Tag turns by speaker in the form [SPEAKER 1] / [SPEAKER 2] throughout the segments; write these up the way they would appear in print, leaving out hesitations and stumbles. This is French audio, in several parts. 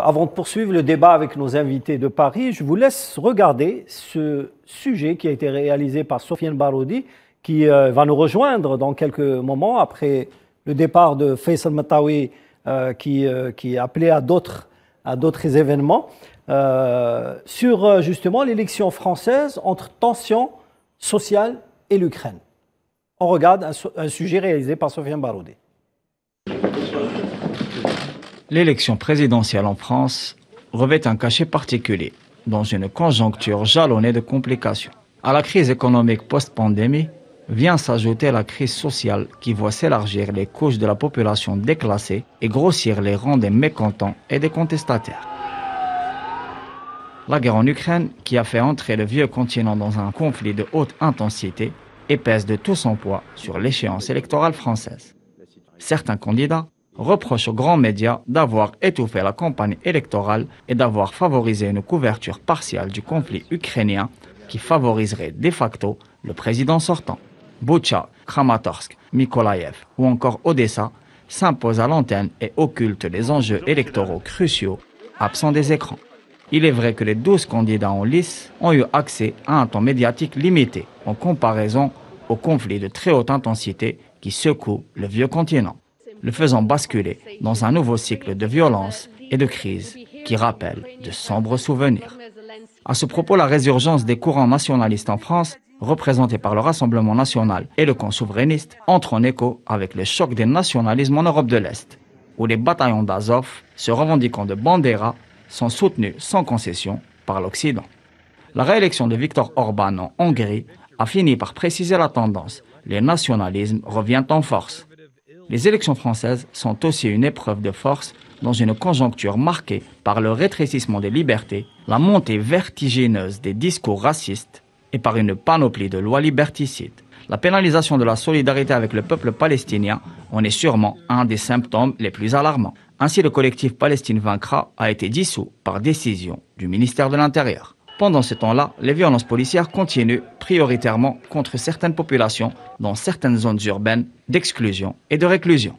[SPEAKER 1] Avant de poursuivre le débat avec nos invités de Paris, je vous laisse regarder ce sujet qui a été réalisé par Sofiane Baroudi, qui va nous rejoindre dans quelques moments après le départ de Faisal Matawi, qui est appelé à d'autres événements, sur justement l'élection française entre tension sociale et l'Ukraine. On regarde un sujet réalisé par Sofiane Baroudi.
[SPEAKER 2] L'élection présidentielle en France revêt un cachet particulier, dans une conjoncture jalonnée de complications. À la crise économique post-pandémie, vient s'ajouter la crise sociale qui voit s'élargir les couches de la population déclassée et grossir les rangs des mécontents et des contestataires. La guerre en Ukraine, qui a fait entrer le vieux continent dans un conflit de haute intensité, pèse de tout son poids sur l'échéance électorale française. Certains candidats reprochent aux grands médias d'avoir étouffé la campagne électorale et d'avoir favorisé une couverture partielle du conflit ukrainien qui favoriserait de facto le président sortant. Boutcha, Kramatorsk, Mykolaïev ou encore Odessa s'imposent à l'antenne et occultent les enjeux électoraux cruciaux, absents des écrans. Il est vrai que les 12 candidats en lice ont eu accès à un temps médiatique limité en comparaison au conflit de très haute intensité qui secoue le vieux continent, le faisant basculer dans un nouveau cycle de violence et de crise qui rappelle de sombres souvenirs. À ce propos, la résurgence des courants nationalistes en France, représentés par le Rassemblement national et le camp souverainiste, entre en écho avec le choc des nationalismes en Europe de l'Est, où les bataillons d'Azov, se revendiquant de Bandera, sont soutenus sans concession par l'Occident. La réélection de Viktor Orban en Hongrie a fini par préciser la tendance. Les nationalismes reviennent en force. Les élections françaises sont aussi une épreuve de force dans une conjoncture marquée par le rétrécissement des libertés, la montée vertigineuse des discours racistes et par une panoplie de lois liberticides. La pénalisation de la solidarité avec le peuple palestinien en est sûrement un des symptômes les plus alarmants. Ainsi, le collectif Palestine vaincra a été dissous par décision du ministère de l'Intérieur. Pendant ce temps-là, les violences policières continuent prioritairement contre certaines populations dans certaines zones urbaines d'exclusion et de réclusion.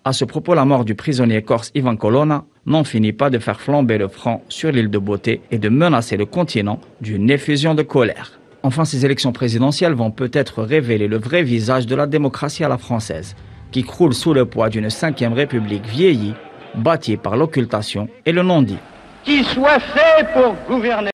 [SPEAKER 2] À ce propos, la mort du prisonnier corse Ivan Colonna n'en finit pas de faire flamber le front sur l'île de Beauté et de menacer le continent d'une effusion de colère. Enfin, ces élections présidentielles vont peut-être révéler le vrai visage de la démocratie à la française, qui croule sous le poids d'une 5e République vieillie, bâtie par l'occultation et le non-dit.
[SPEAKER 3] Qui soit fait pour gouverner.